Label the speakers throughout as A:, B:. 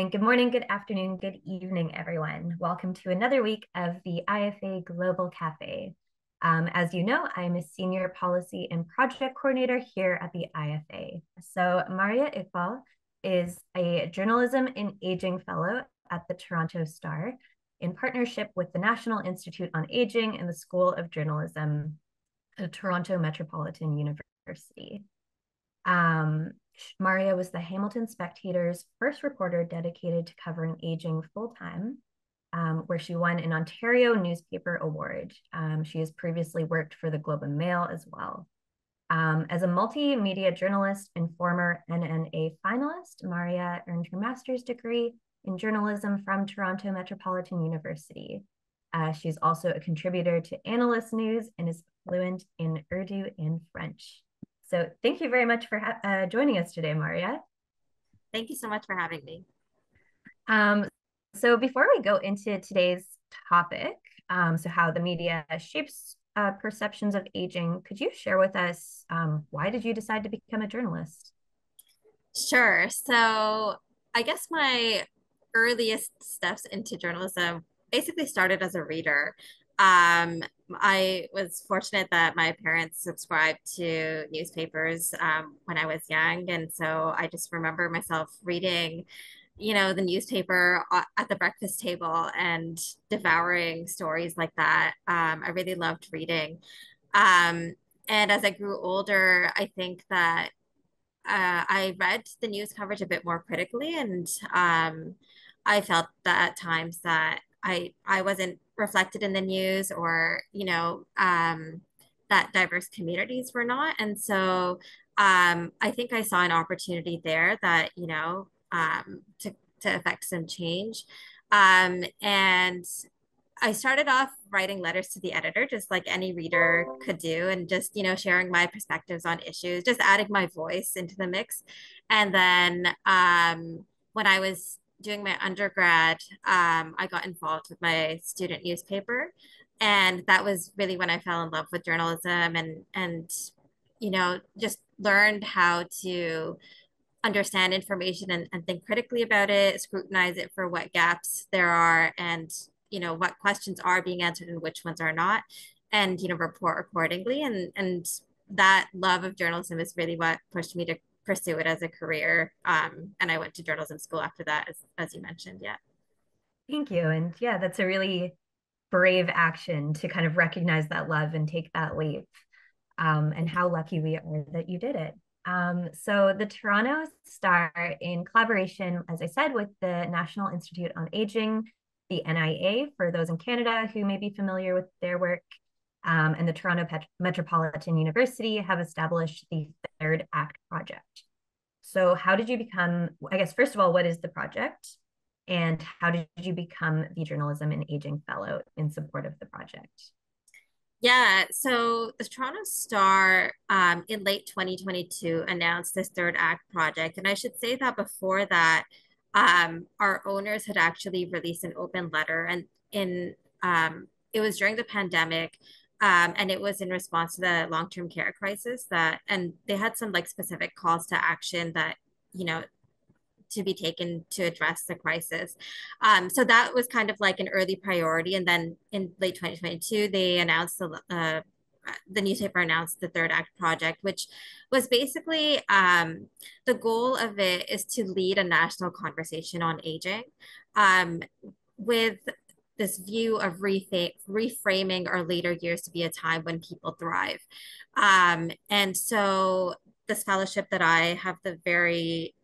A: And good morning, good afternoon, good evening, everyone. Welcome to another week of the IFA Global Cafe. As you know, I'm a senior policy and project coordinator here at the IFA. So Maria Iqbal is a journalism and aging fellow at the Toronto Star in partnership with the National Institute on Aging and the School of Journalism at Toronto Metropolitan University. Maria was the Hamilton Spectator's first reporter dedicated to covering aging full-time, where she won an Ontario Newspaper Award. She has previously worked for the Globe and Mail as well. As a multimedia journalist and former NNA finalist, Maria earned her master's degree in journalism from Toronto Metropolitan University. She's also a contributor to Analyst News and is fluent in Urdu and French. So thank you very much for joining us today, Maria.
B: Thank you so much for having me.
A: So before we go into today's topic, so how the media shapes perceptions of aging, could you share with us why did you decide to become a journalist?
B: Sure. So I guess my earliest steps into journalism basically started as a reader. I was fortunate that my parents subscribed to newspapers when I was young. And so I just remember myself reading, the newspaper at the breakfast table and devouring stories like that. I really loved reading. Um, and as I grew older, I think that I read the news coverage a bit more critically, and I felt that at times that I wasn't reflected in the news, or that diverse communities were not, and so I think I saw an opportunity there that to affect some change, and I started off writing letters to the editor, just like any reader could do, and just, sharing my perspectives on issues, just adding my voice into the mix. And then when I was doing my undergrad, I got involved with my student newspaper. And that was really when I fell in love with journalism and just learned how to understand information and think critically about it, scrutinize it for what gaps there are, and what questions are being answered and which ones are not, and report accordingly. And that love of journalism is really what pushed me to pursue it as a career. And I went to journalism school after that, as you mentioned. Yeah.
A: Thank you. And yeah, that's a really brave action to kind of recognize that love and take that leap. And how lucky we are that you did it. So the Toronto Star, in collaboration, as I said, with the National Institute on Aging, the NIA, for those in Canada who may be familiar with their work, and the Toronto Metropolitan University have established the Third Act Project. So how did you become, I guess, first of all, what is the project? And how did you become the Journalism and Aging Fellow in support of the project?
B: Yeah, so the Toronto Star in late 2022 announced this Third Act project. And I should say that before that, our owners had actually released an open letter, and it was during the pandemic, and it was in response to the long-term care crisis, and they had some like specific calls to action that, you know, to be taken to address the crisis. So that was kind of like an early priority. And then in late 2022, they announced the newspaper announced the Third Act Project, which was basically the goal of it is to lead a national conversation on aging, with this view of reframing our later years to be a time when people thrive. And so this fellowship that I have the very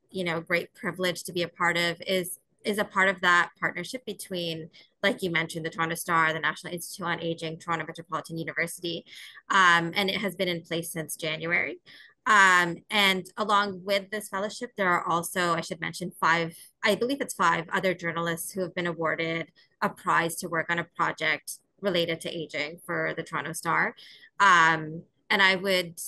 B: great privilege to be a part of is a part of that partnership between, like you mentioned, the Toronto Star, the National Institute on Aging, Toronto Metropolitan University, and it has been in place since January. And along with this fellowship, there are also, I should mention, I believe it's five other journalists who have been awarded a prize to work on a project related to aging for the Toronto Star. And I would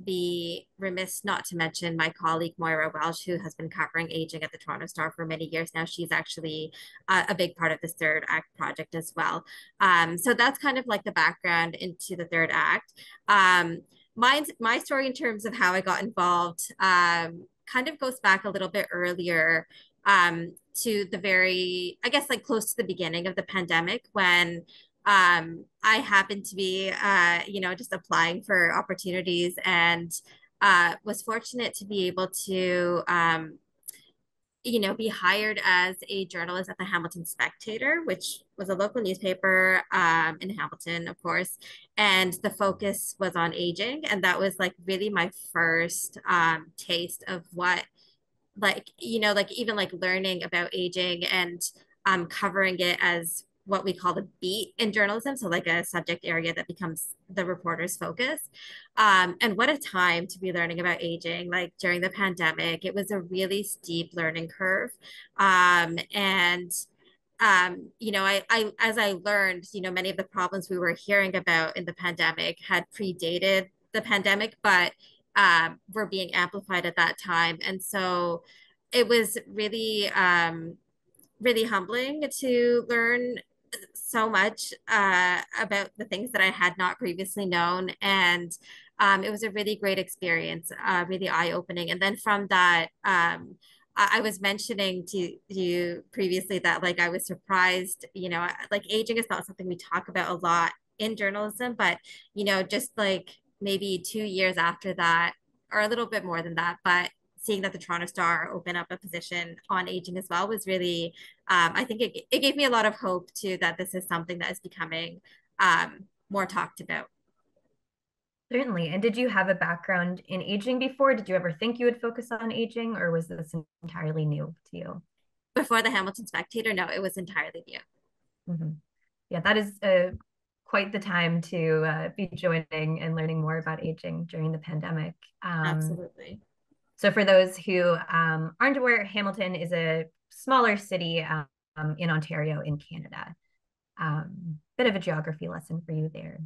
B: be remiss not to mention my colleague Moira Welsh, who has been covering aging at the Toronto Star for many years now. She's actually a big part of this Third Act project as well. So that's kind of like the background into the Third Act. My story in terms of how I got involved kind of goes back a little bit earlier to the very, I guess, like close to the beginning of the pandemic when I happened to be, just applying for opportunities and was fortunate to be able to be hired as a journalist at the Hamilton Spectator, which was a local newspaper in Hamilton, of course. And the focus was on aging. And that was like really my first taste of what, like even like learning about aging and covering it as what we call the beat in journalism. So like a subject area that becomes the reporter's focus. And what a time to be learning about aging, like during the pandemic. It was a really steep learning curve. And as I learned, many of the problems we were hearing about in the pandemic had predated the pandemic, but were being amplified at that time. And so it was really humbling to learn so much about the things that I had not previously known. And it was a really great experience, really eye-opening. And then from that, I was mentioning to you previously that like I was surprised, like aging is not something we talk about a lot in journalism, but just like maybe 2 years after that, or a little bit more than that, but seeing that the Toronto Star open up a position on aging as well was really, I think it gave me a lot of hope too that this is something that is becoming more talked about.
A: Certainly. And did you have a background in aging before? Did you ever think you would focus on aging, or was this entirely new to you?
B: Before the Hamilton Spectator, no, it was entirely new.
A: Mm-hmm. Yeah, that is quite the time to be joining and learning more about aging during the pandemic.
B: Absolutely.
A: So, for those who aren't aware, Hamilton is a smaller city in Ontario in Canada. Bit of a geography lesson for you there.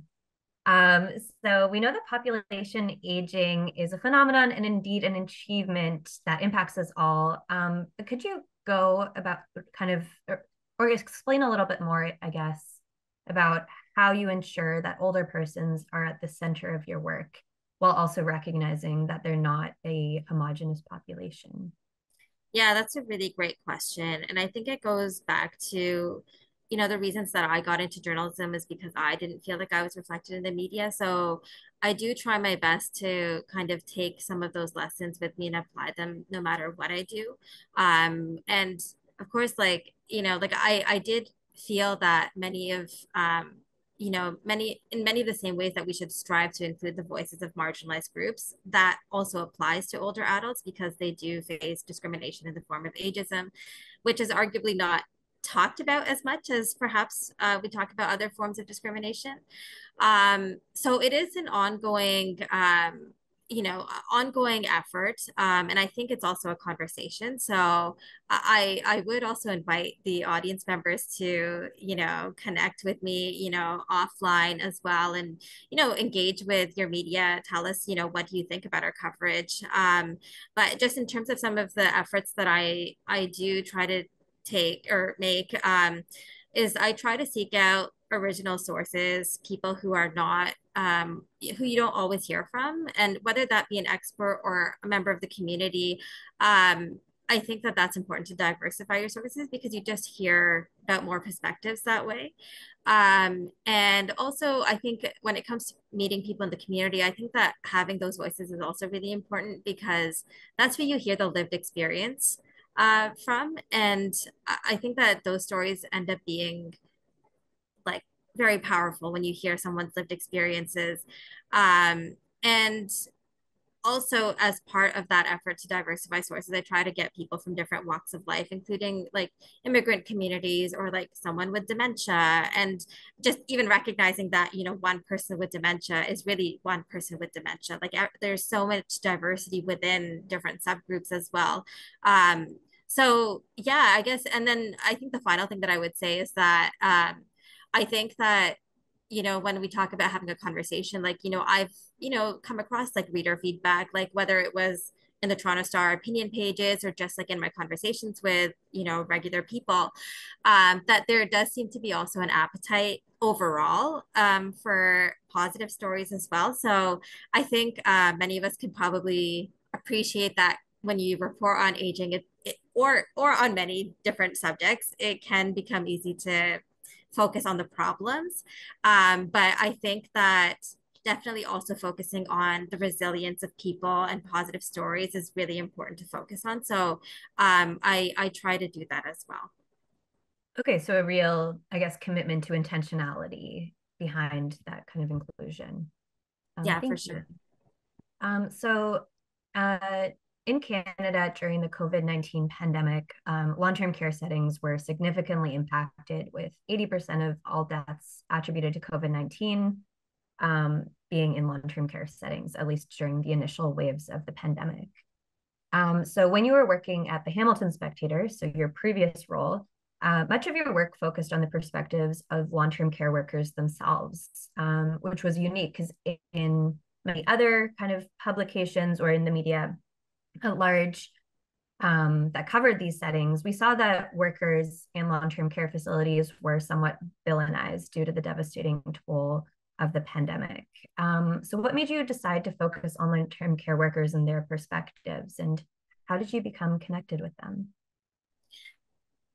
A: Um, so we know that population aging is a phenomenon and indeed an achievement that impacts us all. But could you go about kind of or explain a little bit more, I guess, about how you ensure that older persons are at the center of your work while also recognizing that they're not a homogenous population?
B: Yeah, that's a really great question. And I think it goes back to, the reasons that I got into journalism is because I didn't feel like I was reflected in the media. So I do try my best to kind of take some of those lessons with me and apply them no matter what I do. And of course, like, like I did feel that many of, many of the same ways that we should strive to include the voices of marginalized groups, that also applies to older adults because they do face discrimination in the form of ageism, which is arguably not talked about as much as perhaps we talk about other forms of discrimination. So it is an ongoing, ongoing effort. And I think it's also a conversation. So I would also invite the audience members to, connect with me, offline as well and, engage with your media. Tell us, what do you think about our coverage? But just in terms of some of the efforts that I do try to take or make is I try to seek out original sources, people who are not who you don't always hear from, and whether that be an expert or a member of the community. I think that that's important to diversify your sources because you just hear about more perspectives that way. And also, I think when it comes to meeting people in the community, I think that having those voices is also really important because that's where you hear the lived experience from. And I think that those stories end up being like very powerful when you hear someone's lived experiences. And also as part of that effort to diversify sources, I try to get people from different walks of life, including like immigrant communities or like someone with dementia, and just even recognizing that one person with dementia is really one person with dementia. Like there's so much diversity within different subgroups as well. So yeah, I guess, and then I think the final thing that I would say is that I think that when we talk about having a conversation, like, I've, come across like reader feedback, like whether it was in the Toronto Star opinion pages or just like in my conversations with, regular people, that there does seem to be also an appetite overall for positive stories as well. So I think many of us could probably appreciate that when you report on aging, or on many different subjects, it can become easy to focus on the problems. But I think that definitely also focusing on the resilience of people and positive stories is really important to focus on. So I try to do that as well.
A: Okay, so a real, I guess, commitment to intentionality behind that kind of inclusion.
B: Yeah, for
A: Thank you.
B: sure.
A: So uh, in Canada during the COVID-19 pandemic, long-term care settings were significantly impacted, with 80% of all deaths attributed to COVID-19 being in long-term care settings, at least during the initial waves of the pandemic. So when you were working at the Hamilton Spectator, so your previous role, much of your work focused on the perspectives of long-term care workers themselves, which was unique because in many other kind of publications or in the media at large that covered these settings, we saw that workers in long-term care facilities were somewhat villainized due to the devastating toll of the pandemic. So what made you decide to focus on long-term care workers and their perspectives, and how did you become connected with them?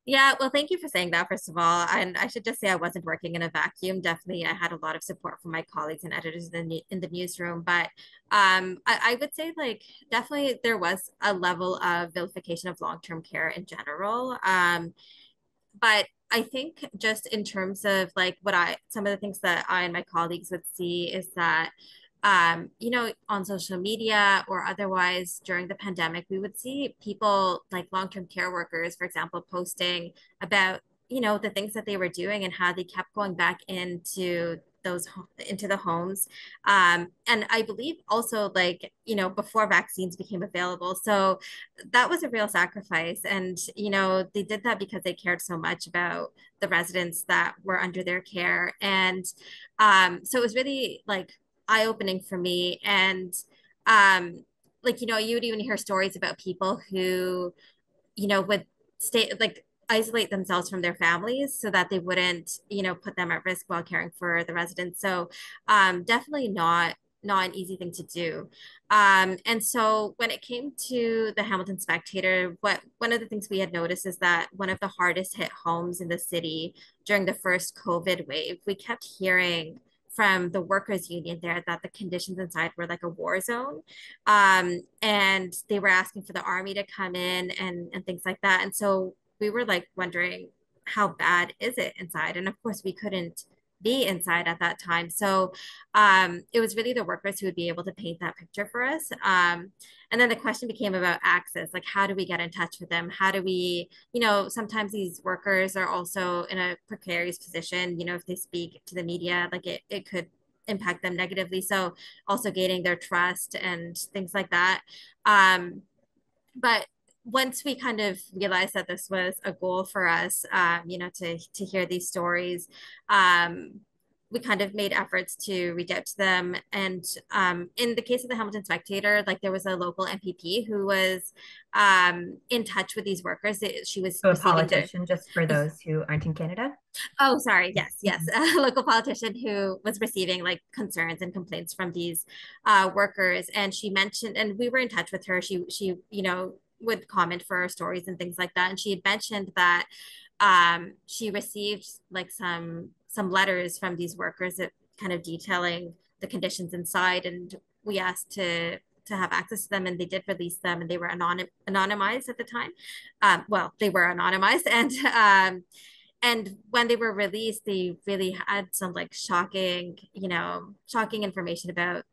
B: Yeah, well, thank you for saying that, first of all. And I should just say I wasn't working in a vacuum. Definitely, I had a lot of support from my colleagues and editors in the newsroom. But I would say, like, definitely there was a level of vilification of long-term care in general. But I think just in terms of like some of the things that I and my colleagues would see is that, on social media or otherwise during the pandemic, we would see people like long-term care workers, for example, posting about, the things that they were doing and how they kept going back into the homes. And I believe also, like, before vaccines became available. So that was a real sacrifice. And, they did that because they cared so much about the residents that were under their care. And so it was really like eye-opening for me. And like, you would even hear stories about people who, would stay like isolate themselves from their families so that they wouldn't, put them at risk while caring for the residents. So definitely not an easy thing to do. And so when it came to the Hamilton Spectator, one of the things we had noticed is that one of the hardest hit homes in the city during the first COVID wave, we kept hearing from the workers union there that the conditions inside were like a war zone. And they were asking for the army to come in and things like that. And so we were like wondering, how bad is it inside? And of course we couldn't be inside at that time. So it was really the workers who would be able to paint that picture for us. And then the question became about access, like how do we get in touch with them? How do we, sometimes these workers are also in a precarious position, if they speak to the media, like it could impact them negatively. So also gaining their trust and things like that. But once we kind of realized that this was a goal for us, to hear these stories, we kind of made efforts to reach out to them. And in the case of the Hamilton Spectator, like there was a local MPP who was in touch with these workers. She was
A: So a
B: receiving their
A: politician, just for those who aren't in Canada.
B: Oh, sorry. Yes, yes. A local politician who was receiving like concerns and complaints from these workers. And she mentioned, and we were in touch with her. She, would comment for our stories and things like that. And she had mentioned that she received like some letters from these workers that kind of detailing the conditions inside. And we asked to have access to them, and they did release them, and they were anonymized at the time. Well, they were anonymized, and when they were released, they really had some like shocking information about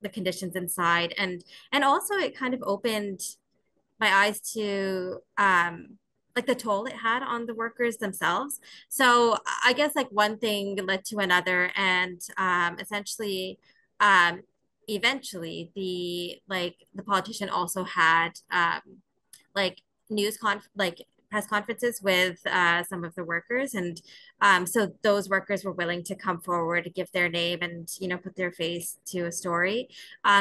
B: the conditions inside. And also it kind of opened my eyes to like the toll it had on the workers themselves. So I guess like one thing led to another, and essentially um eventually the politician also had like like press conferences with some of the workers, and so those workers were willing to come forward to give their name and put their face to a story.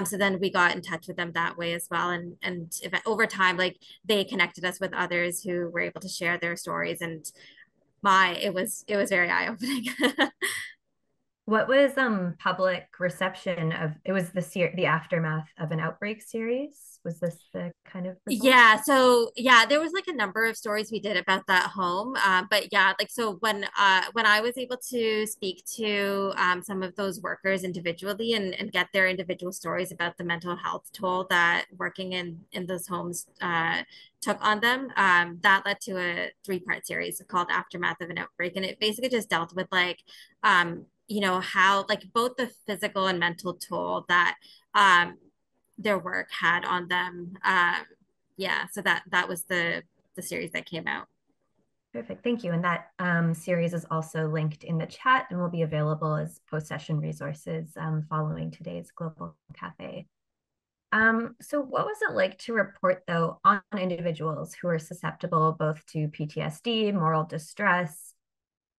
B: So then we got in touch with them that way as well, and over time, like they connected us with others who were able to share their stories, and it was very eye opening.
A: What was public reception of it? Was the aftermath of an outbreak series? Was this the kind of result?
B: Yeah, so yeah, there was like a number of stories we did about that home. But yeah, like so when I was able to speak to some of those workers individually and get their individual stories about the mental health toll that working in those homes took on them, that led to a three-part series called Aftermath of an Outbreak. And it basically just dealt with like how like both the physical and mental toll that um their work had on them. Yeah, so that was the series that came out.
A: Perfect. Thank you. And that series is also linked in the chat and will be available as post-session resources following today's Global Cafe. So what was it like to report, though, on individuals who are susceptible both to PTSD, moral distress,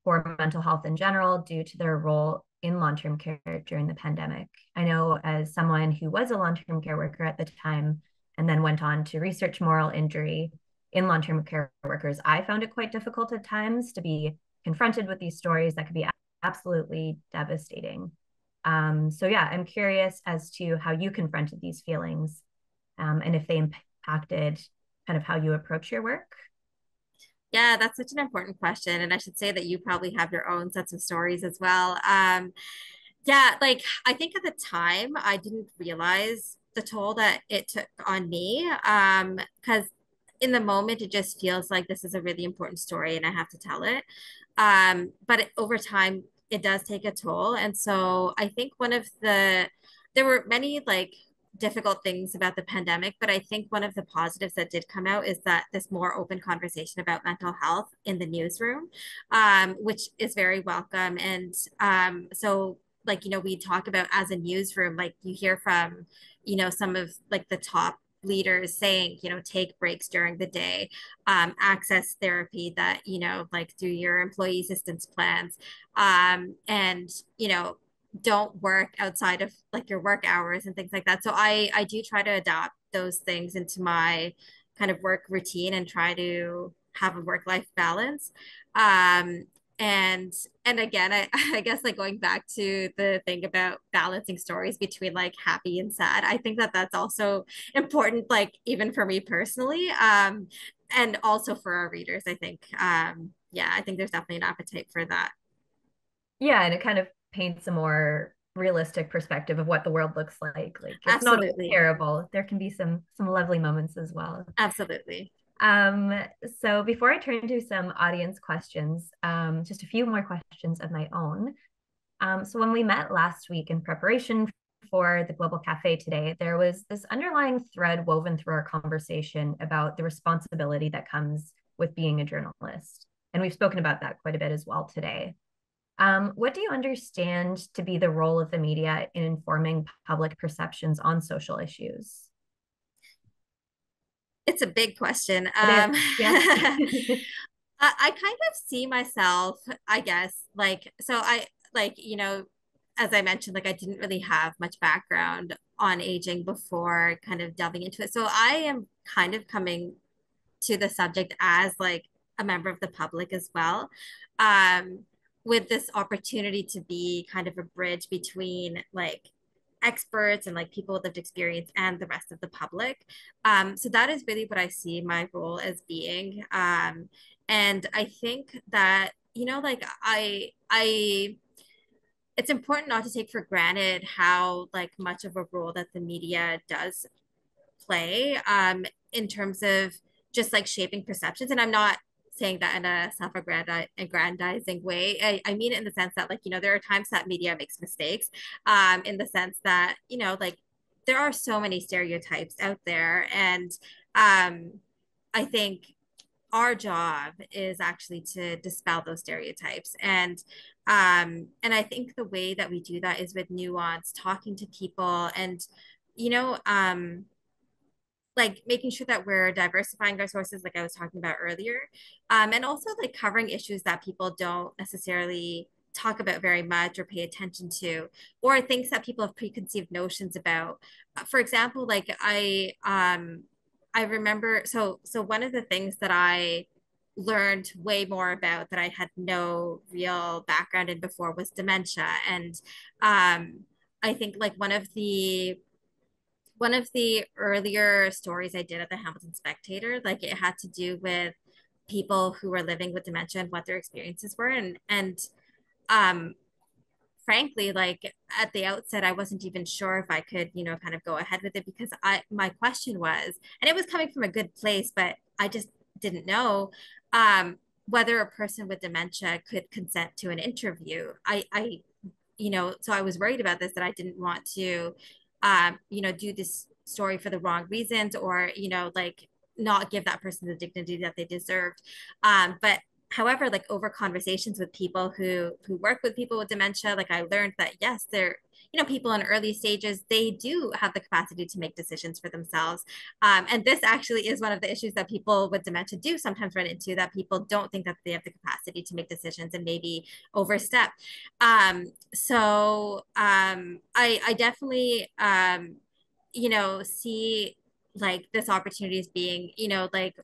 A: or mental health in general due to their role in long-term care during the pandemic? I know as someone who was a long-term care worker at the time and then went on to research moral injury in long-term care workers, I found it quite difficult at times to be confronted with these stories that could be absolutely devastating. So yeah, I'm curious as to how you confronted these feelings and if they impacted kind of how you approach your work.
B: Yeah, that's such an important question. And I should say that you probably have your own sets of stories as well. Yeah, like I think at the time I didn't realize the toll that it took on me. Because in the moment it just feels like this is a really important story and I have to tell it. Over time it does take a toll. And so I think there were many like difficult things about the pandemic, but I think one of the positives that did come out is that this more open conversation about mental health in the newsroom, which is very welcome. And so like we talk about as a newsroom, like you hear from some of like the top leaders saying take breaks during the day, access therapy that like through your employee assistance plans, and don't work outside of like your work hours and things like that. So I do try to adapt those things into my kind of work routine and try to have a work life balance. um and and again, I guess like going back to the thing about balancing stories between like happy and sad, I think that that's also important, like even for me personally, and also for our readers. I think yeah, I think there's definitely an appetite for that.
A: Yeah, and it kind of paints a more realistic perspective of what the world looks like. Like it's not always
B: Absolutely.
A: terrible. There can be some lovely moments as well.
B: Absolutely.
A: Um, so before I turn to some audience questions, just a few more questions of my own. So when we met last week in preparation for the Global Cafe today, there was this underlying thread woven through our conversation about the responsibility that comes with being a journalist. And we've spoken about that quite a bit as well today. What do you understand to be the role of the media in informing public perceptions on social issues?
B: It's a big question.
A: It is, yeah.
B: I kind of see myself, I guess, like, so I like, as I mentioned, like I didn't really have much background on aging before kind of delving into it. So I am kind of coming to the subject as like a member of the public as well, um, with this opportunity to be kind of a bridge between like experts and like people with lived experience and the rest of the public. So that is really what I see my role as being. And I think that like I it's important not to take for granted how like much of a role that the media does play, in terms of just like shaping perceptions. And I'm not saying that in a self-aggrandizing way. I mean it in the sense that like, there are times that media makes mistakes, in the sense that, like there are so many stereotypes out there. And I think our job is actually to dispel those stereotypes. And I think the way that we do that is with nuance, talking to people, and you know um like making sure that we're diversifying our sources, like I was talking about earlier, and also like covering issues that people don't necessarily talk about very much or pay attention to, or things that people have preconceived notions about. For example, like I remember, so one of the things that I learned way more about that I had no real background in before was dementia. And I think like one of the earlier stories I did at the Hamilton Spectator, like it had to do with people who were living with dementia and what their experiences were. And um, frankly, like at the outset, I wasn't even sure if I could, kind of go ahead with it because my question was, and it was coming from a good place, but I just didn't know whether a person with dementia could consent to an interview. So I was worried about this that I didn't want to, do this story for the wrong reasons or, like not give that person the dignity that they deserved. But however, like over conversations with people who work with people with dementia, like I learned that yes, they're people in early stages, they do have the capacity to make decisions for themselves. And this actually is one of the issues that people with dementia do sometimes run into, that people don't think that they have the capacity to make decisions and maybe overstep. I definitely, see like this opportunity as being, like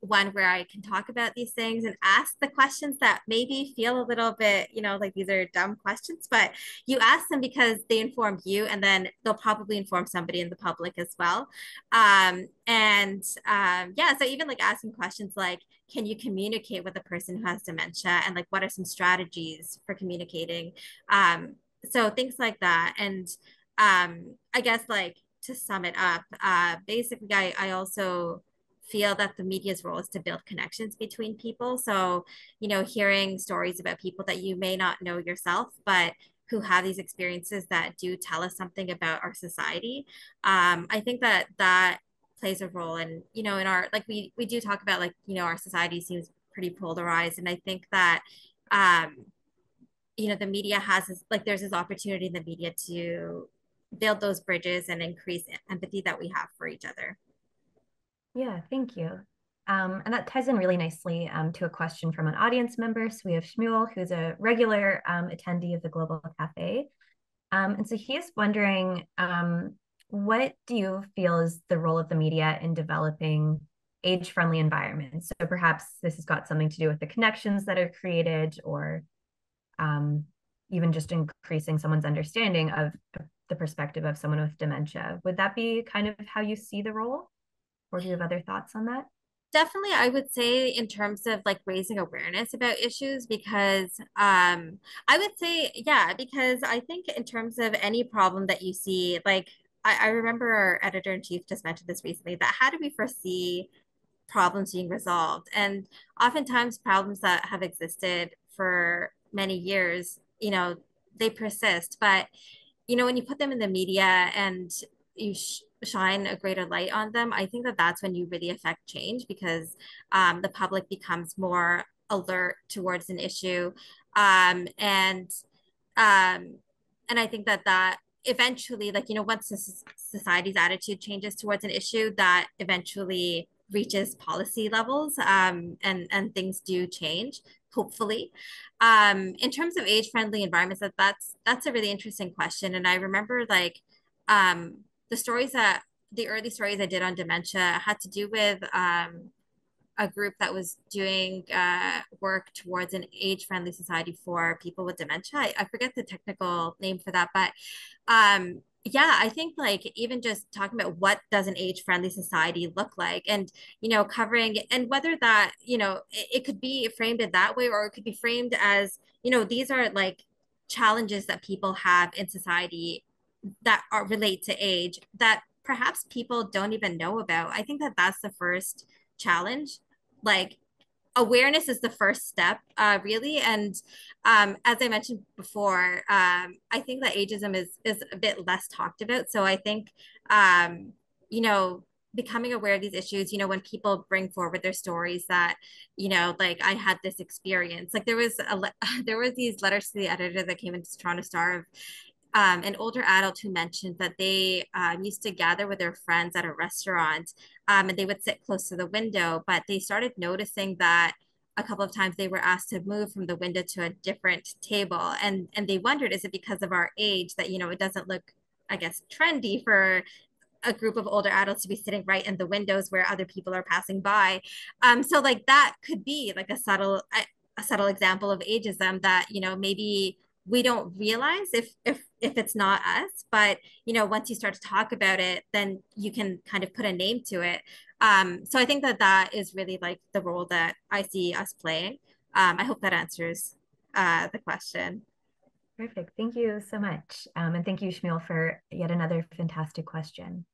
B: one where I can talk about these things and ask the questions that maybe feel a little bit, like these are dumb questions, but you ask them because they inform you and then they'll probably inform somebody in the public as well. Yeah, so even like asking questions like, can you communicate with a person who has dementia? And like, what are some strategies for communicating? So things like that. And I guess like to sum it up, basically, I also feel that the media's role is to build connections between people. So, hearing stories about people that you may not know yourself, but who have these experiences that do tell us something about our society. I think that that plays a role in, in our, like we do talk about like, our society seems pretty polarized. And I think that, the media has this, like, there's this opportunity in the media to build those bridges and increase empathy that we have for each other.
A: Yeah, thank you. And that ties in really nicely to a question from an audience member. So we have Shmuel, who's a regular attendee of the Global Café. And so he is wondering, what do you feel is the role of the media in developing age-friendly environments? So perhaps this has got something to do with the connections that are created, or um, even just increasing someone's understanding of the perspective of someone with dementia. Would that be kind of how you see the role? Or do you have other thoughts on that?
B: Definitely, I would say in terms of like raising awareness about issues, because I would say, yeah, because I think in terms of any problem that you see, like I remember our editor in chief just mentioned this recently, that how do we foresee problems being resolved? And oftentimes problems that have existed for many years, they persist. But when you put them in the media and you shine a greater light on them, I think that that's when you really affect change, because the public becomes more alert towards an issue. Um, and um, and I think that that eventually, like, once the society's attitude changes towards an issue, that eventually reaches policy levels, and things do change, hopefully. In terms of age-friendly environments, that's a really interesting question. And I remember like the stories that the early stories I did on dementia had to do with a group that was doing work towards an age-friendly society for people with dementia. I forget the technical name for that, but yeah, I think like even just talking about what does an age-friendly society look like, and covering, and whether that it could be framed in that way, or it could be framed as these are like challenges that people have in society that are relate to age that perhaps people don't even know about. I think that that's the first challenge. Like awareness is the first step, really. And as I mentioned before, I think that ageism is a bit less talked about. So I think you know becoming aware of these issues, when people bring forward their stories that like I had this experience, like there was there was these letters to the editor that came into Toronto Star of an older adult who mentioned that they used to gather with their friends at a restaurant, and they would sit close to the window, but they started noticing that a couple of times they were asked to move from the window to a different table, and they wondered, is it because of our age that it doesn't look, I guess, trendy for a group of older adults to be sitting right in the windows where other people are passing by. So like that could be like a subtle example of ageism that, you know, maybe we don't realize if it's not us, but you know, once you start to talk about it, then you can kind of put a name to it. So I think that that is really like the role that I see us playing. I hope that answers the question.
A: Perfect. Thank you so much. And thank you, Shmuel, for yet another fantastic question.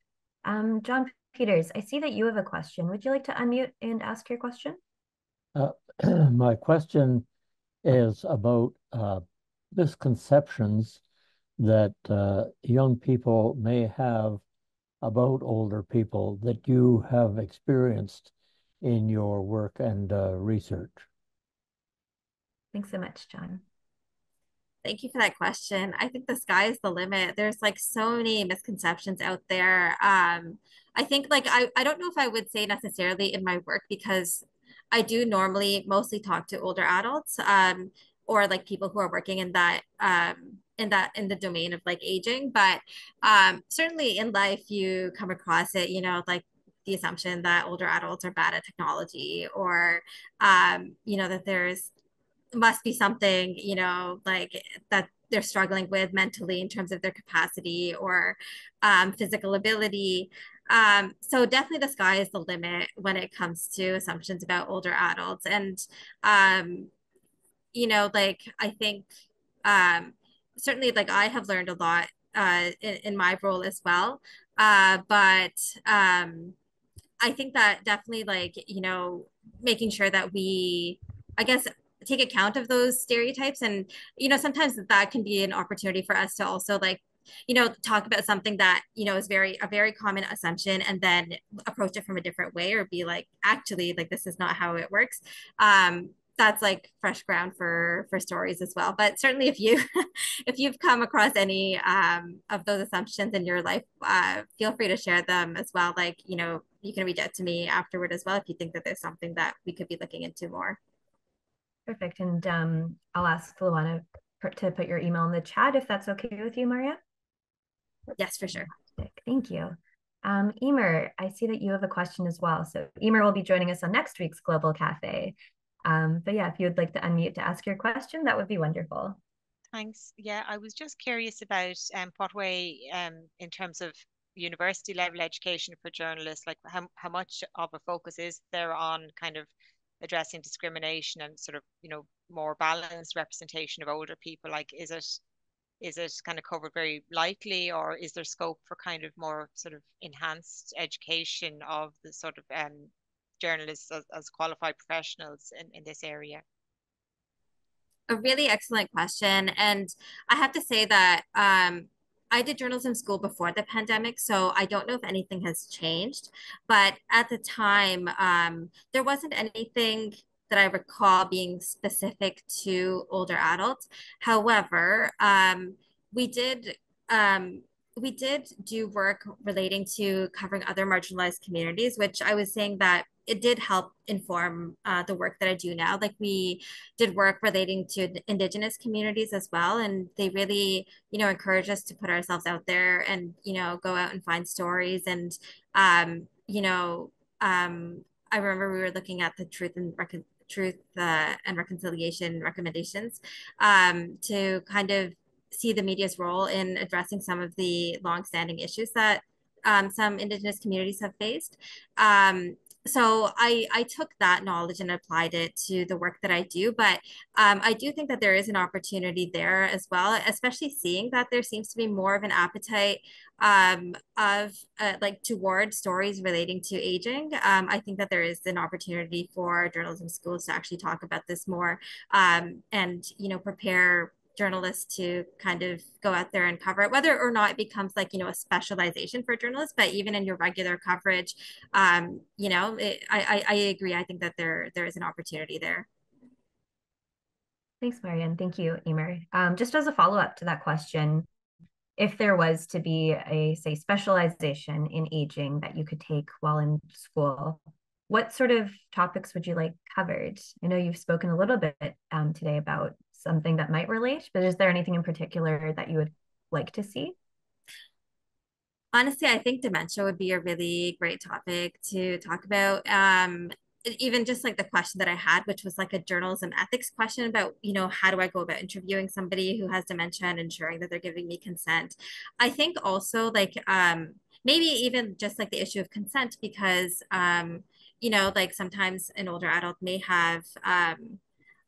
A: John Peters, I see that you have a question. Would you like to unmute and ask your question?
C: Uh, my question is about misconceptions that young people may have about older people that you have experienced in your work and research.
A: Thanks so much, John.
B: Thank you for that question. I think the sky is the limit. There's like so many misconceptions out there. I think like I don't know if I would say necessarily in my work because I do normally mostly talk to older adults or like people who are working in the domain of like aging. But certainly in life you come across it, you know, like the assumption that older adults are bad at technology or you know, that there's must be something, you know, like that they're struggling with mentally in terms of their capacity or physical ability. So definitely the sky is the limit when it comes to assumptions about older adults. And, you know, like I think um, certainly like I have learned a lot in my role as well. But I think that definitely like, you know, making sure that we, I guess, take account of those stereotypes. And, you know, sometimes that can be an opportunity for us to also like, you know, talk about something that, you know, is a very common assumption and then approach it from a different way or be like, actually, like this is not how it works. That's like fresh ground for stories as well. But certainly if you if you've come across any of those assumptions in your life, feel free to share them as well. Like, you know, you can reach out to me afterward as well if you think that there's something that we could be looking into more.
A: Perfect. And I'll ask Luana to put your email in the chat if that's okay with you, Maria.
B: Yes, for sure.
A: Thank you. Emer, I see that you have a question as well. So Emer will be joining us on next week's Global Cafe. But yeah, if you would like to unmute to ask your question, that would be wonderful.
D: Thanks. Yeah, I was just curious about what way, in terms of university level education for journalists, like how much of a focus is there on kind of addressing discrimination and sort of, you know, more balanced representation of older people? Like, is it kind of covered very lightly, or is there scope for kind of more sort of enhanced education of the sort of journalists as qualified professionals in this area?
B: A really excellent question. And I have to say that I did journalism school before the pandemic, so I don't know if anything has changed. But at the time, there wasn't anything that I recall being specific to older adults. However, we did um, we did do work relating to covering other marginalized communities, which I was saying that it did help inform the work that I do now. Like we did work relating to Indigenous communities as well, and they really, you know, encourage us to put ourselves out there and, you know, go out and find stories. And, you know, I remember we were looking at the truth and reconciliation recommendations to kind of see the media's role in addressing some of the longstanding issues that some Indigenous communities have faced. So I took that knowledge and applied it to the work that I do. But I do think that there is an opportunity there as well, especially seeing that there seems to be more of an appetite of like toward stories relating to aging. I think that there is an opportunity for journalism schools to actually talk about this more and, you know, prepare journalists to kind of go out there and cover it, whether or not it becomes like, you know, a specialization for journalists, but even in your regular coverage, you know, I agree. I think that there is an opportunity there.
A: Thanks, Marianne. Thank you, Emer. Just as a follow-up to that question, if there was to be a, say, specialization in aging that you could take while in school, what sort of topics would you like covered? I know you've spoken a little bit today about something that might relate, but is there anything in particular that you would like to see?
B: Honestly, I think dementia would be a really great topic to talk about. Even just like the question that I had, which was like a journalism ethics question about, how do I go about interviewing somebody who has dementia and ensuring that they're giving me consent? I think also like maybe even just like the issue of consent, because like sometimes an older adult may have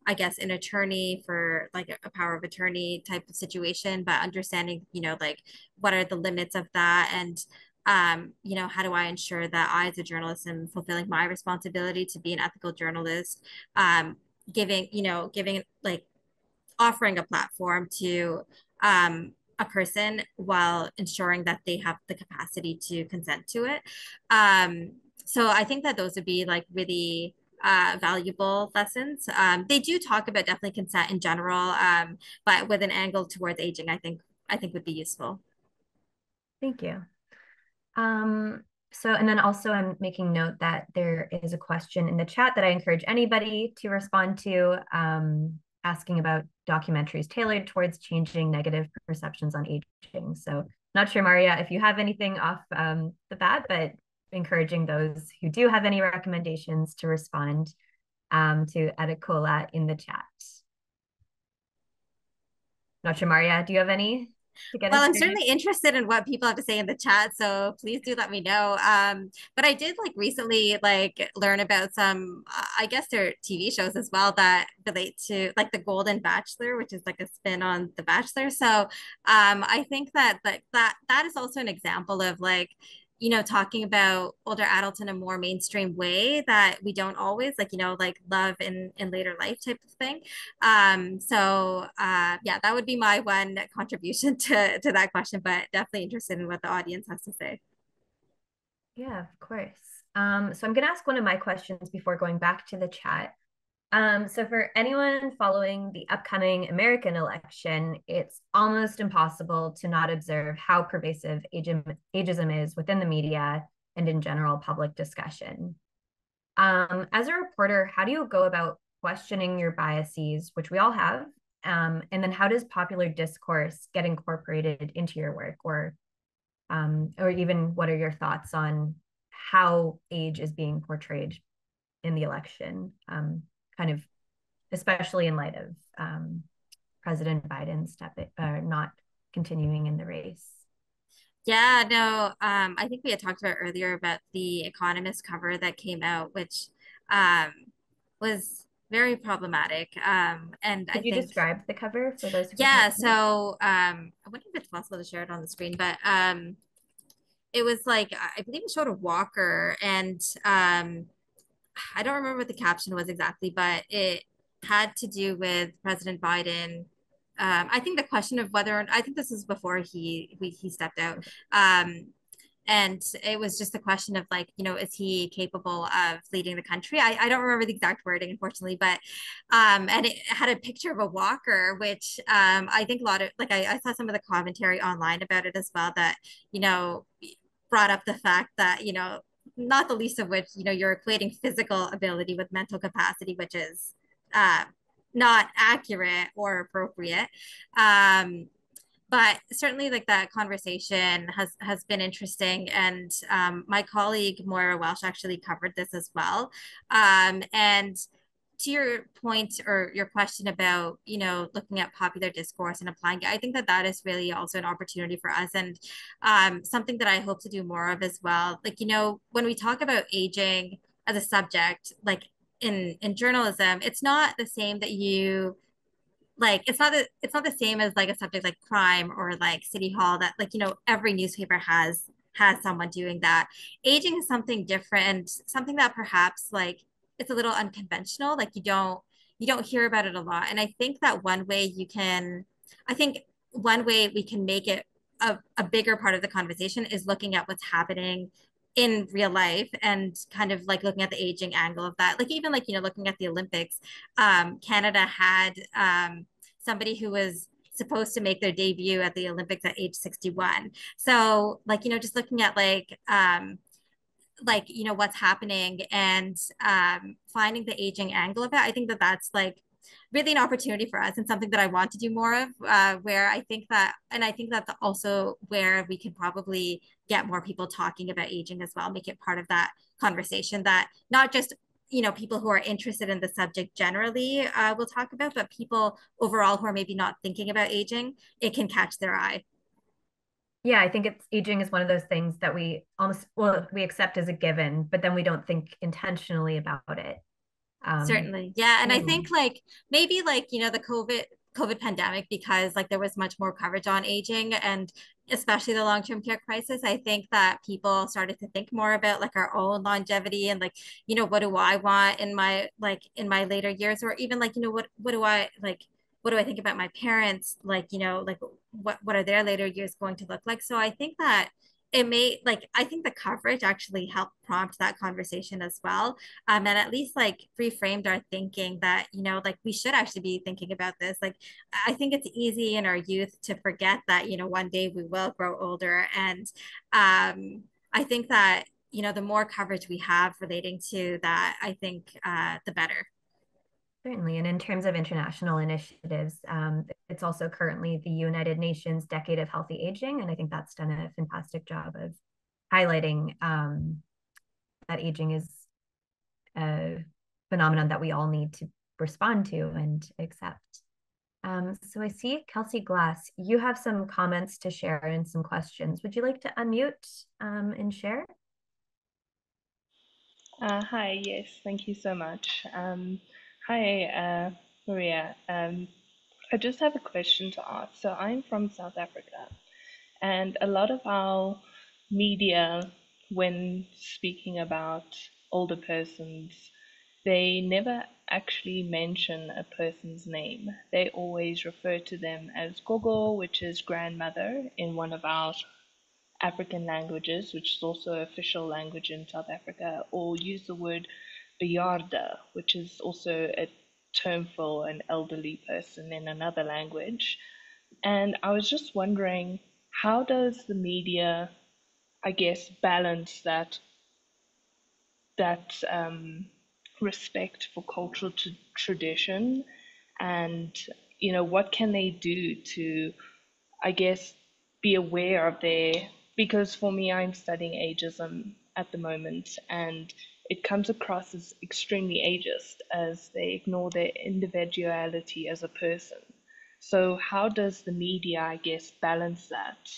B: I guess an attorney for like a power of attorney type of situation, but understanding, like what are the limits of that, and how do I ensure that I as a journalist am fulfilling my responsibility to be an ethical journalist, giving like offering a platform to a person while ensuring that they have the capacity to consent to it. So I think that those would be like really valuable lessons. They do talk about definitely consent in general, but with an angle towards aging, I think would be useful.
A: Thank you. So, and then also I'm making note that there is a question in the chat that I encourage anybody to respond to, asking about documentaries tailored towards changing negative perceptions on aging. So not sure, Maria, if you have anything off the bat, but encouraging those who do have any recommendations to respond to Edicola in the chat. Not sure, Maria, do you have any to get
B: Well,
A: us
B: I'm
A: started?
B: certainly interested in what people have to say in the chat, so please do let me know. But I did like recently like learn about some, I guess they're TV shows as well that relate to like the Golden Bachelor, which is like a spin on The Bachelor. So I think that that is also an example of like, talking about older adults in a more mainstream way that we don't always like, like love in later life type of thing. Yeah, that would be my one contribution to that question, but definitely interested in what the audience has to say.
A: Yeah, of course. So I'm going to ask one of my questions before going back to the chat. So for anyone following the upcoming American election, it's almost impossible to not observe how pervasive ageism is within the media and in general public discussion. As a reporter, how do you go about questioning your biases, which we all have? And then how does popular discourse get incorporated into your work, or even what are your thoughts on how age is being portrayed in the election, kind of especially in light of President Biden not continuing in the race?
B: Yeah, no, I think we had talked about earlier about the Economist cover that came out, which um, was very problematic. And I
A: Could you
B: think,
A: describe the cover for those who have
B: yeah,
A: not seen it?
B: so I wonder if it's possible to share it on the screen, but it was like, I believe it showed a walker, and I don't remember what the caption was exactly, but it had to do with President Biden. I think the question of whether, I think this was before he stepped out. Um, and it was just a question of like, is he capable of leading the country? I don't remember the exact wording, unfortunately, but and it had a picture of a walker, which I think a lot of like I saw some of the commentary online about it as well, that you know brought up the fact that not the least of which you're equating physical ability with mental capacity, which is uh, not accurate or appropriate. But certainly like that conversation has been interesting, and my colleague Moira Welsh actually covered this as well, and to your point or your question about looking at popular discourse and applying it, I think that that is really also an opportunity for us, and something that I hope to do more of as well. Like when we talk about aging as a subject, like in journalism, it's not the same that you like it's not the same as like a subject like crime or like city hall, that like every newspaper has someone doing that. Aging is something different, something that perhaps like it's a little unconventional, like you don't hear about it a lot. And I think one way we can make it a bigger part of the conversation is looking at what's happening in real life and kind of like looking at the aging angle of that. Like even like looking at the Olympics, Canada had somebody who was supposed to make their debut at the Olympics at age 61. So like just looking at what's happening and finding the aging angle of it, I think that that's like really an opportunity for us and something that I want to do more of, where I think that, and I think that's also where we could probably get more people talking about aging as well, make it part of that conversation, that not just people who are interested in the subject generally will talk about, but people overall who are maybe not thinking about aging, it can catch their eye.
A: Yeah, I think it's aging is one of those things that we almost, well, we accept as a given, but then we don't think intentionally about it.
B: Certainly. Yeah. And I
A: Yeah.
B: think like maybe like, the COVID pandemic, because like there was much more coverage on aging and especially the long-term care crisis, I think that people started to think more about like our own longevity and like, what do I want in my later years, or even like, what do I like, what do I think about my parents? Like, like what are their later years going to look like? So I think that I think the coverage actually helped prompt that conversation as well, and at least like reframed our thinking that like we should actually be thinking about this. Like I think it's easy in our youth to forget that one day we will grow older, and I think that the more coverage we have relating to that, I think the better.
A: Certainly. And in terms of international initiatives, it's also currently the United Nations Decade of Healthy Aging. And I think that's done a fantastic job of highlighting that aging is a phenomenon that we all need to respond to and accept. So I see Kelsey Glass, you have some comments to share and some questions. Would you like to unmute and share?
E: Hi, yes, thank you so much. Hi, Maria. I just have a question to ask. So I'm from South Africa, and a lot of our media, when speaking about older persons, they never actually mention a person's name. They always refer to them as gogo, which is grandmother in one of our African languages, which is also official language in South Africa, or use the word bejaarde, which is also a term for an elderly person in another language. And I was just wondering, how does the media, I guess, balance that respect for cultural tradition, and what can they do to, I guess, be aware of their, because for me, I'm studying ageism at the moment, and it comes across as extremely ageist as they ignore their individuality as a person. So how does the media, I guess, balance that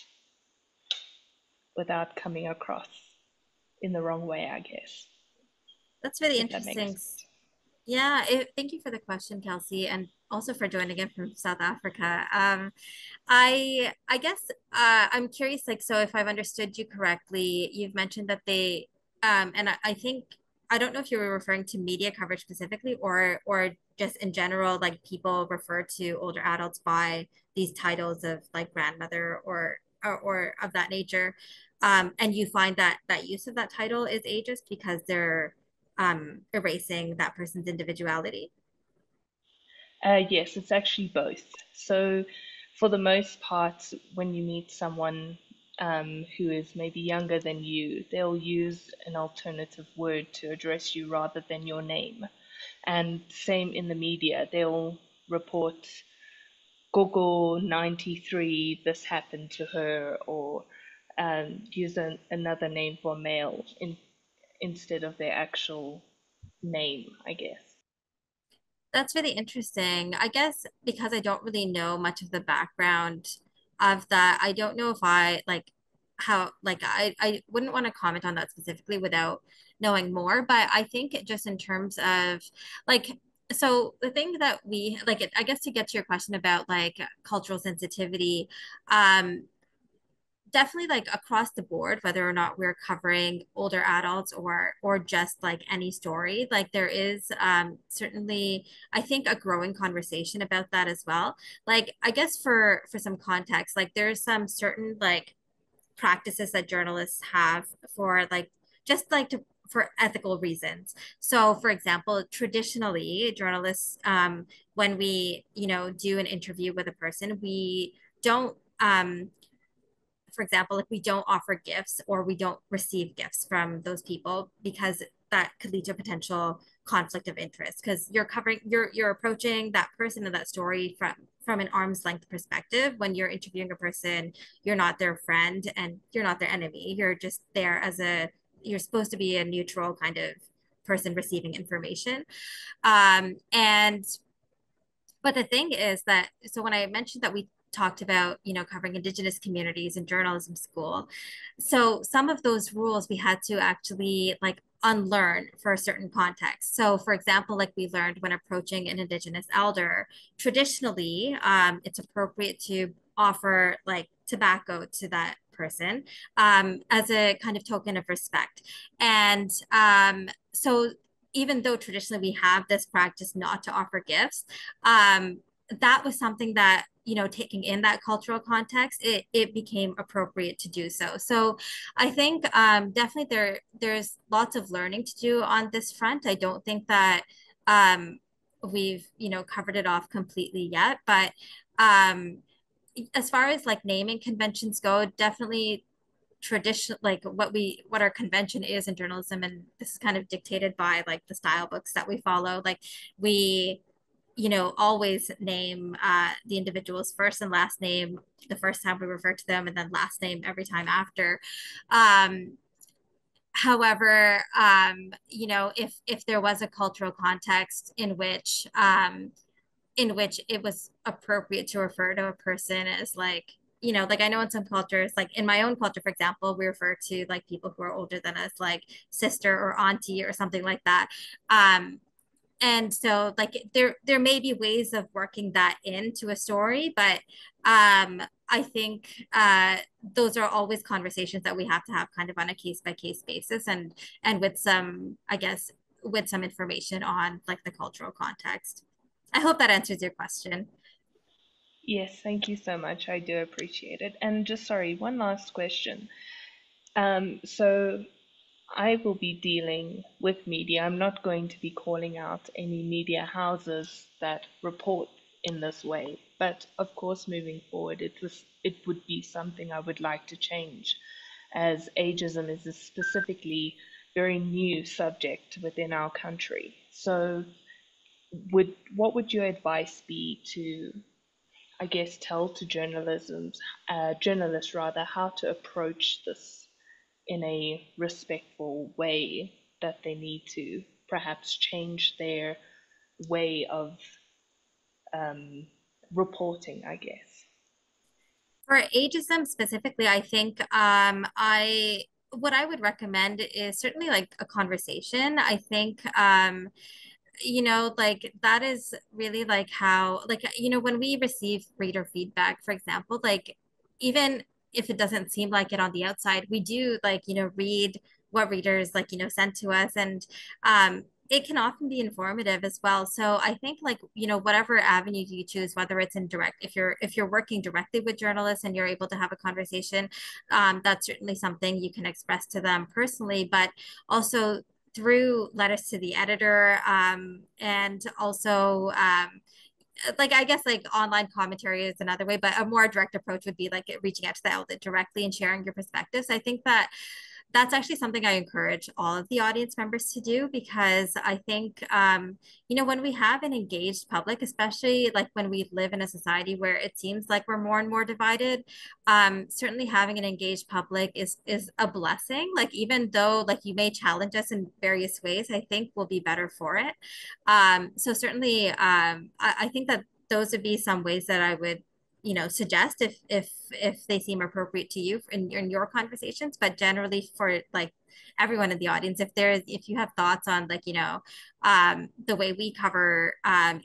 E: without coming across in the wrong way, I guess,
B: That's really
E: if that makes
B: interesting.
E: sense?
B: Yeah, thank you for the question, Kelsey, and also for joining in from South Africa. I guess I'm curious, like, so if I've understood you correctly, you've mentioned that they, and I think I don't know if you were referring to media coverage specifically, or just in general, like people refer to older adults by these titles of like grandmother or of that nature, and you find that that use of that title is ageist because they're erasing that person's individuality.
E: Yes, it's actually both. So, for the most part, when you meet someone who is maybe younger than you, they'll use an alternative word to address you rather than your name. And same in the media, they'll report Gogo 93, this happened to her, or use another name for male instead of their actual name, I guess.
B: That's really interesting. I guess because I don't really know much of the background of that, I don't know if I like how like I wouldn't want to comment on that specifically without knowing more. But I think just in terms of like so the thing that we like I guess to get to your question about like cultural sensitivity, definitely like across the board, whether or not we're covering older adults or just like any story, like there is certainly I think a growing conversation about that as well. Like I guess for some context, like there's some certain like practices that journalists have for like just like to for ethical reasons. So for example, traditionally journalists when we do an interview with a person, we don't for example, like we don't offer gifts or we don't receive gifts from those people because that could lead to potential conflict of interest, because you're approaching that person and that story from an arm's length perspective. When you're interviewing a person, you're not their friend and you're not their enemy. You're just there as you're supposed to be a neutral kind of person receiving information. And but the thing is that, so when I mentioned that we talked about, covering Indigenous communities in journalism school, so some of those rules we had to actually like unlearn for a certain context. So for example, like we learned when approaching an Indigenous elder, traditionally, it's appropriate to offer like tobacco to that person as a kind of token of respect. And so even though traditionally we have this practice not to offer gifts, that was something that, taking in that cultural context, it became appropriate to do so. So I think definitely there's lots of learning to do on this front. I don't think that we've, covered it off completely yet, but as far as like naming conventions go, definitely tradition, like what our convention is in journalism, and this is kind of dictated by like the style books that we follow. Like we always name the individual's first and last name the first time we refer to them, and then last name every time after. However, if there was a cultural context in which it was appropriate to refer to a person as like, like I know in some cultures, like in my own culture, for example, we refer to like people who are older than us, like sister or auntie or something like that. And so like there may be ways of working that into a story, but I think those are always conversations that we have to have kind of on a case by case basis, and with some, I guess, with some information on like the cultural context. I hope that answers your question.
E: Yes, thank you so much. I do appreciate it. And just sorry, one last question. So I will be dealing with media. I'm not going to be calling out any media houses that report in this way. But of course, moving forward, it would be something I would like to change, as ageism is a specifically very new subject within our country. So what would your advice be to, I guess, tell to journalists rather, how to approach this in a respectful way, that they need to perhaps change their way of reporting, I guess?
B: For ageism specifically, I think what I would recommend is certainly like a conversation. I think like that is really like how, like, when we receive reader feedback, for example, like even if it doesn't seem like it on the outside, we do like, read what readers like, send to us, and it can often be informative as well. So I think like, whatever avenue you choose, whether it's in direct, if you're working directly with journalists and you're able to have a conversation, that's certainly something you can express to them personally, but also through letters to the editor, and also like I guess like online commentary is another way, but a more direct approach would be like reaching out to the outlet directly and sharing your perspectives. I think that that's actually something I encourage all of the audience members to do, because I think, when we have an engaged public, especially like when we live in a society where it seems like we're more and more divided, certainly having an engaged public is a blessing. Like even though like you may challenge us in various ways, I think we'll be better for it. So certainly, I think that those would be some ways that I would suggest if they seem appropriate to you in your conversations. But generally for like everyone in the audience, if you have thoughts on like the way we cover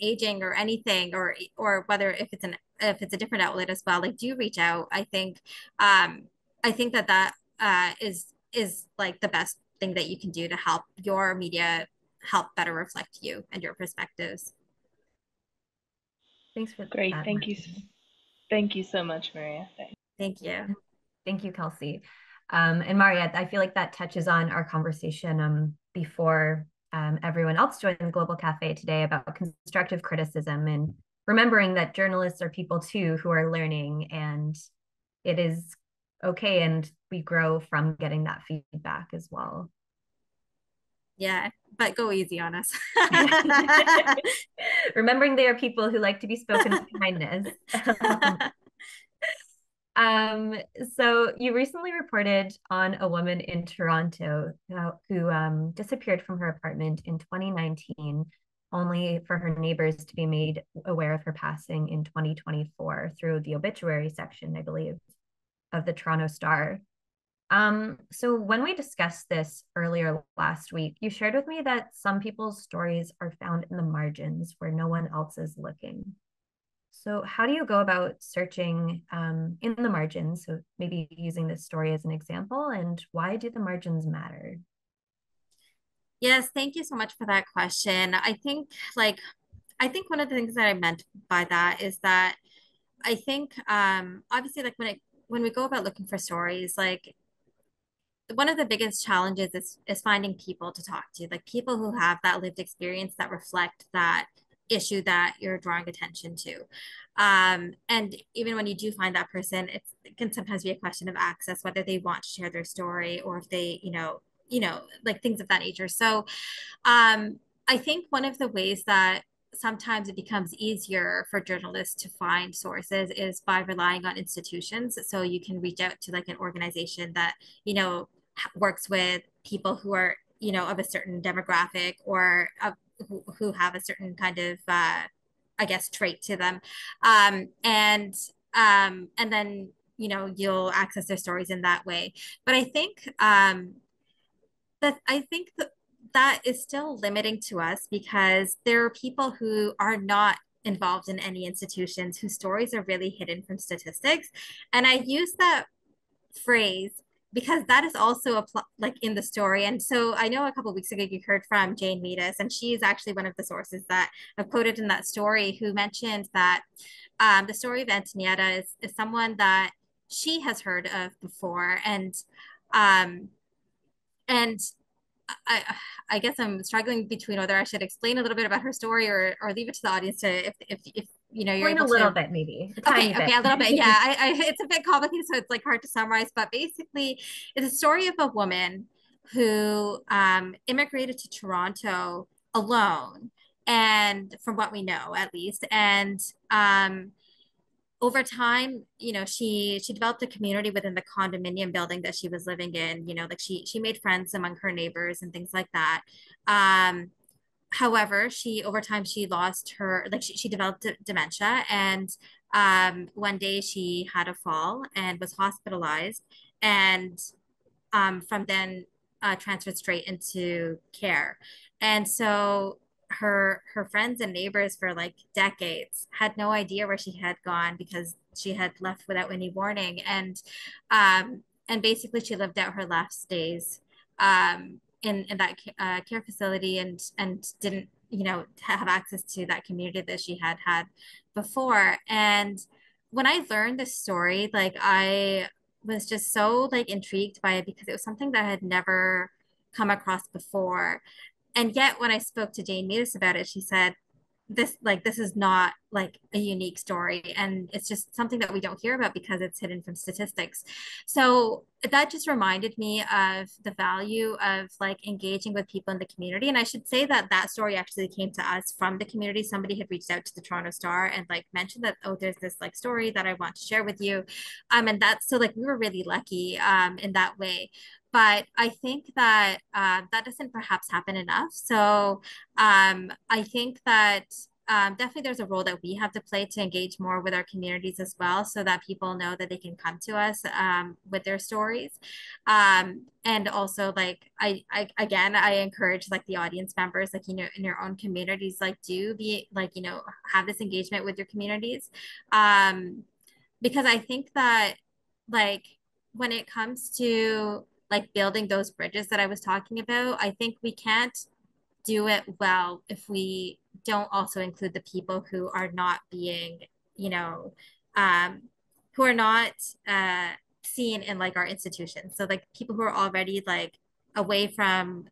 B: aging or anything, or whether if it's a different outlet as well, like do reach out. I think that is like the best thing that you can do to help your media help better reflect you and your perspectives.
A: Thanks for
E: Great,
A: that,
E: thank you.
A: Martin.
E: Thank you so much, Maria. Thanks.
B: Thank you.
A: Thank you, Kelsey. And Maria, I feel like that touches on our conversation before everyone else joined the Global Cafe today about constructive criticism, and remembering that journalists are people too who are learning, and it is okay, and we grow from getting that feedback as well.
B: Yeah, but go easy on us.
A: Remembering they are people who like to be spoken with kindness. Um, so you recently reported on a woman in Toronto who disappeared from her apartment in 2019, only for her neighbors to be made aware of her passing in 2024 through the obituary section, I believe, of the Toronto Star. So when we discussed this earlier last week, you shared with me that some people's stories are found in the margins where no one else is looking. So how do you go about searching in the margins? So maybe using this story as an example, and why do the margins matter?
B: Yes, thank you so much for that question. I think one of the things that I meant by that is that I think obviously like when we go about looking for stories, like one of the biggest challenges is finding people to talk to, like people who have that lived experience that reflect that issue that you're drawing attention to. And even when you do find that person, it can sometimes be a question of access, whether they want to share their story or if they, like things of that nature. So I think one of the ways that sometimes it becomes easier for journalists to find sources is by relying on institutions. So you can reach out to like an organization that, works with people who are, of a certain demographic or who have a certain kind of, I guess, trait to them. And then, you'll access their stories in that way. But I think that is still limiting to us because there are people who are not involved in any institutions whose stories are really hidden from statistics. And I use that phrase because that is also like in the story. And so I know a couple of weeks ago you heard from Jane Meadis, and she's actually one of the sources that I've quoted in that story, who mentioned that the story of Antonietta is someone that she has heard of before. Um, and I, I guess I'm struggling between whether I should explain a little bit about her story or leave it to the audience to if you're
A: Explain a
B: able
A: little
B: to.
A: bit, maybe a
B: Okay,
A: tiny bit.
B: okay, a little bit. Yeah, it's a bit complicated, so it's like hard to summarize. But basically, it's a story of a woman who immigrated to Toronto alone, and from what we know, at least, and over time, she developed a community within the condominium building that she was living in. Like she made friends among her neighbors and things like that. Um, However, she over time she lost her, like she developed dementia, and one day she had a fall and was hospitalized, and from then transferred straight into care. And so her friends and neighbors for like decades had no idea where she had gone because she had left without any warning. And basically she lived out her last days in that care facility, and didn't have access to that community that she had had before. And when I learned this story, like I was just so like intrigued by it because it was something that I had never come across before. And yet when I spoke to Jane Meadis about it, she said, this is not like a unique story, and it's just something that we don't hear about because it's hidden from statistics. So that just reminded me of the value of like engaging with people in the community. And I should say that that story actually came to us from the community. Somebody had reached out to the Toronto Star and like mentioned that, oh, there's this like story that I want to share with you. And that's, so like we were really lucky in that way. But I think that that doesn't perhaps happen enough. So I think that definitely there's a role that we have to play to engage more with our communities as well, so that people know that they can come to us with their stories. And also, like again, I encourage like the audience members, like in your own communities, like do be like have this engagement with your communities, because I think that like when it comes to like building those bridges that I was talking about, I think we can't do it well if we don't also include the people who are not being, you know, um, who are not seen in like our institutions. So like people who are already like away from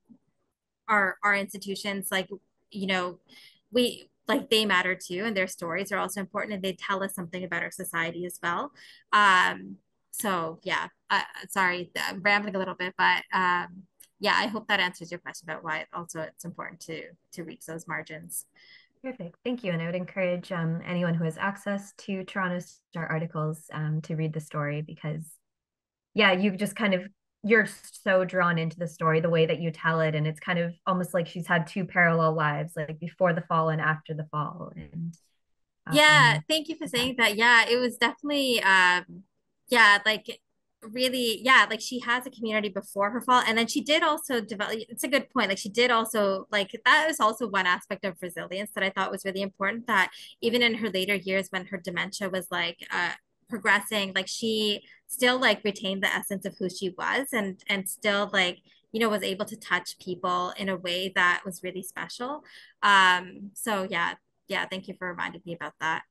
B: our institutions, like you know, we like they matter too, and their stories are also important, and they tell us something about our society as well. So yeah, sorry, I'm rambling a little bit, but yeah, I hope that answers your question about why also it's important to reach those margins.
A: Perfect. Thank you. And I would encourage anyone who has access to Toronto Star articles to read the story, because, yeah, you just kind of, you're so drawn into the story, the way that you tell it. And it's kind of almost like she's had two parallel lives, like before the fall and after the fall. And
B: yeah, thank you for saying that. Yeah, it was definitely, yeah, like really, yeah, like she has a community before her fall. And then she did also develop, it's a good point. Like she did also, like, that is also one aspect of resilience that I thought was really important, that even in her later years when her dementia was like, progressing, like she still like retained the essence of who she was, and still like, you know, was able to touch people in a way that was really special. So yeah, thank you for reminding me about that.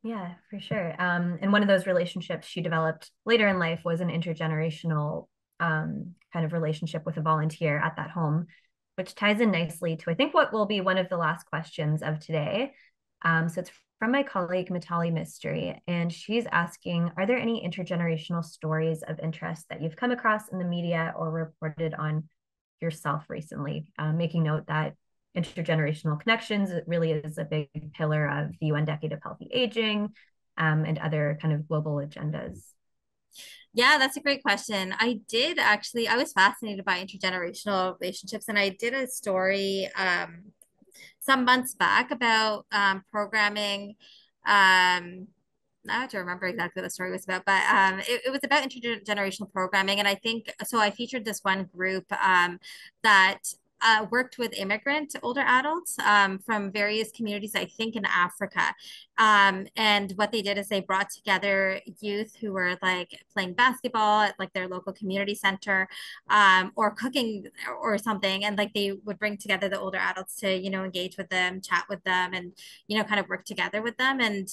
A: yeah, for sure. And one of those relationships she developed later in life was an intergenerational kind of relationship with a volunteer at that home, which ties in nicely to, I think, what will be one of the last questions of today. So it's from my colleague, Mitali Mystery, and she's asking, are there any intergenerational stories of interest that you've come across in the media or reported on yourself recently? Making note that intergenerational connections really is a big pillar of the UN Decade of Healthy Aging and other kind of global agendas.
B: Yeah, that's a great question. I did actually, I was fascinated by intergenerational relationships, and I did a story some months back about programming. I have to remember exactly what the story was about, but it was about intergenerational programming. And I think, so I featured this one group that worked with immigrant older adults from various communities, I think in Africa. And what they did is they brought together youth who were like playing basketball at like their local community center, or cooking or something. And like they would bring together the older adults to, you know, engage with them, chat with them, and, you know, kind of work together with them. And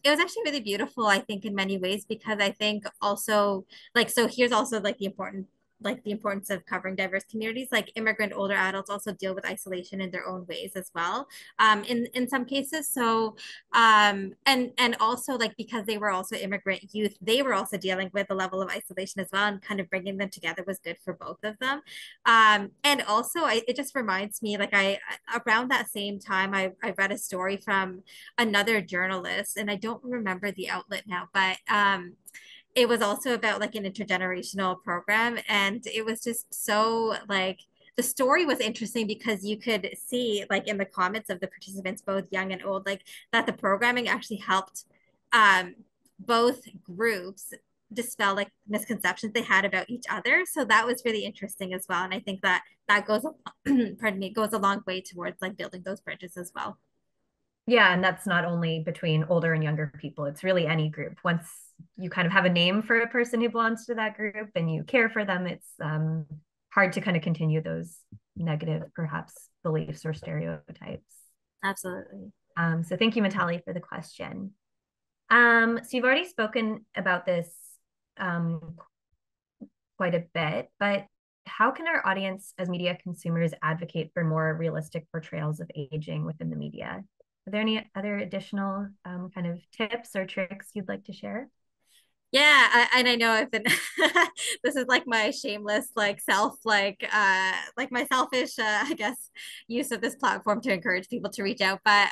B: it was actually really beautiful, I think, in many ways, because I think also, like, so here's also like the importance of covering diverse communities. Like immigrant older adults also deal with isolation in their own ways as well, in some cases. So and also like because they were also immigrant youth, they were also dealing with a level of isolation as well, and kind of bringing them together was good for both of them. And also it just reminds me, like I around that same time I read a story from another journalist, and I don't remember the outlet now, but it was also about like an intergenerational program. And it was just so like, the story was interesting because you could see like in the comments of the participants, both young and old, like that the programming actually helped um, both groups dispel like misconceptions they had about each other. So that was really interesting as well. And I think that that goes, pardon me, goes a long way towards like building those bridges as well.
A: Yeah, and that's not only between older and younger people, it's really any group. Once you kind of have a name for a person who belongs to that group and you care for them, it's hard to kind of continue those negative, perhaps, beliefs or stereotypes.
B: Absolutely.
A: So thank you, Mitali, for the question. So you've already spoken about this um, quite a bit, but how can our audience as media consumers advocate for more realistic portrayals of aging within the media? Are there any other additional kind of tips or tricks you'd like to share?
B: Yeah, and I know I've been this is like my shameless like self like my selfish I guess use of this platform to encourage people to reach out. But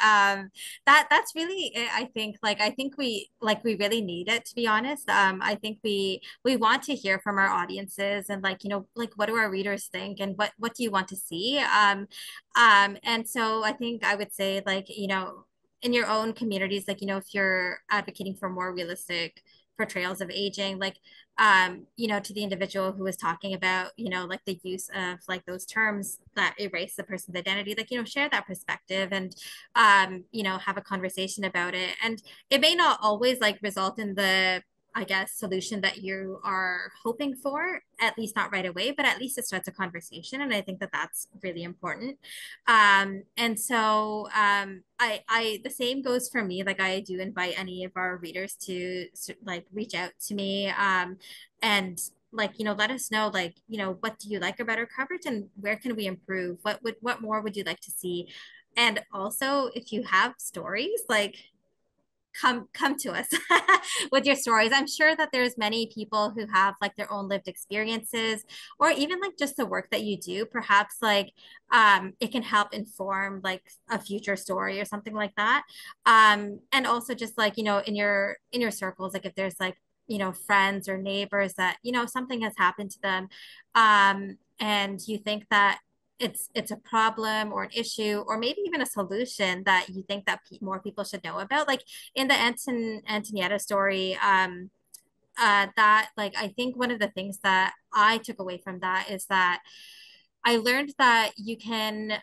B: that's really it, I think. Like I think we really need it, to be honest. I think we want to hear from our audiences, and like, you know, like what do our readers think, and what do you want to see? And so I think I would say, like, you know, in your own communities, like, you know, if you're advocating for more realistic portrayals of aging, like you know, to the individual who was talking about, you know, like the use of like those terms that erase the person's identity, like, you know, share that perspective, and you know, have a conversation about it. And it may not always like result in the, I guess, solution that you are hoping for, at least not right away, but at least it starts a conversation. And I think that that's really important. And so the same goes for me. Like I do invite any of our readers to like reach out to me, and like, you know, let us know, like, you know, what do you like about our coverage, and where can we improve? What more would you like to see? And also, if you have stories, like come to us with your stories. I'm sure that there's many people who have like their own lived experiences, or even like just the work that you do. Perhaps like it can help inform like a future story or something like that. And also just like, you know, in your circles, like if there's like, you know, friends or neighbors that, you know, something has happened to them, and you think that it's a problem or an issue or maybe even a solution that you think that more people should know about. Like in the Antonietta story, that like I think one of the things that I took away from that is that I learned that you can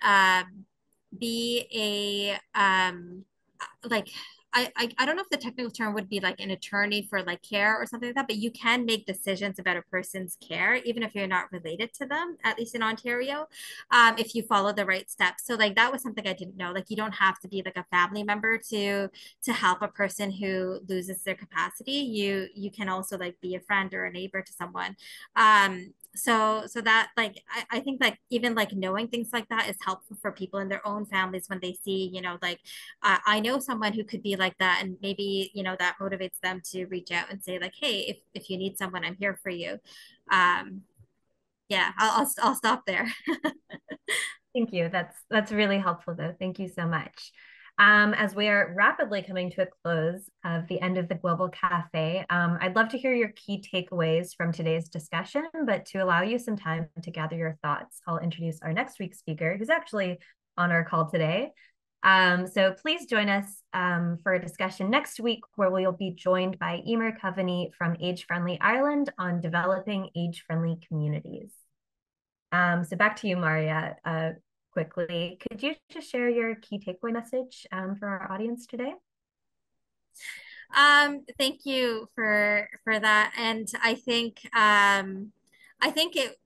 B: be a like I don't know if the technical term would be like an attorney for like care or something like that, but you can make decisions about a person's care, even if you're not related to them, at least in Ontario, if you follow the right steps. So like that was something I didn't know. Like you don't have to be like a family member to help a person who loses their capacity. You can also like be a friend or a neighbor to someone. So that like I think like even like knowing things like that is helpful for people in their own families when they see, you know, like I know someone who could be like that, and maybe, you know, that motivates them to reach out and say like, hey, if you need someone, I'm here for you. um yeah, I'll stop there.
A: Thank you. That's really helpful though. Thank you so much. As we are rapidly coming to a close of the end of the Global Cafe, I'd love to hear your key takeaways from today's discussion, but to allow you some time to gather your thoughts, I'll introduce our next week's speaker, who's actually on our call today. So please join us for a discussion next week where we'll be joined by Emer Coveney from Age Friendly Ireland on developing age-friendly communities. So back to you, Maria. Quickly, could you just share your key takeaway message for our audience today?
B: Thank you for that. And I think it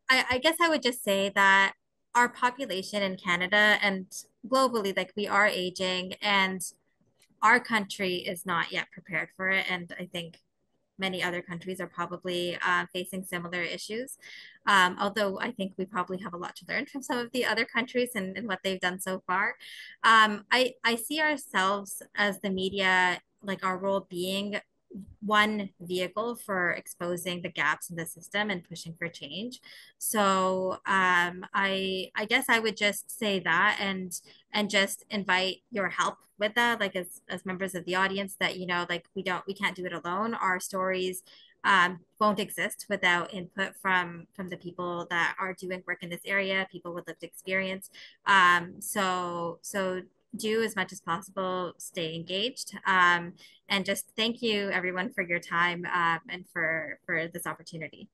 B: I guess I would just say that our population in Canada and globally, like we are aging, and our country is not yet prepared for it. And I think many other countries are probably facing similar issues. Although I think we probably have a lot to learn from some of the other countries and what they've done so far. I see ourselves as the media, like our role being one vehicle for exposing the gaps in the system and pushing for change. So I guess I would just say that and just invite your help with that, like as members of the audience, that you know, like we can't do it alone. Our stories won't exist without input from the people that are doing work in this area, people with lived experience. So do as much as possible, stay engaged, and just thank you everyone for your time, and for this opportunity.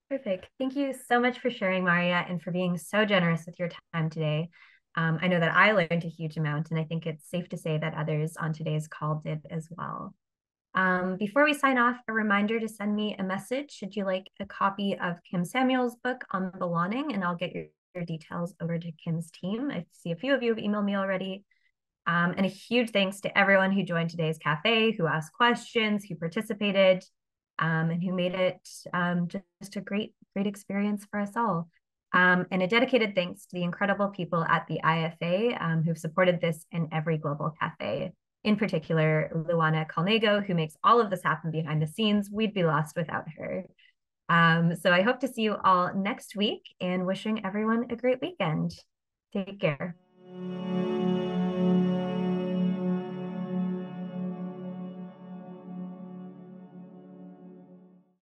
A: Perfect. Thank you so much for sharing, Maria, and for being so generous with your time today. I know that I learned a huge amount, and I think it's safe to say that others on today's call did as well. Before we sign off, a reminder to send me a message should you like a copy of Kim Samuel's book on belonging, and I'll get your details over to Kim's team. I see a few of you have emailed me already. And a huge thanks to everyone who joined today's cafe, who asked questions, who participated, and who made it just a great experience for us all. And a dedicated thanks to the incredible people at the IFA who've supported this in every Global Cafe. In particular, Luana Calnego, who makes all of this happen behind the scenes. We'd be lost without her. So I hope to see you all next week, and wishing everyone a great weekend. Take care.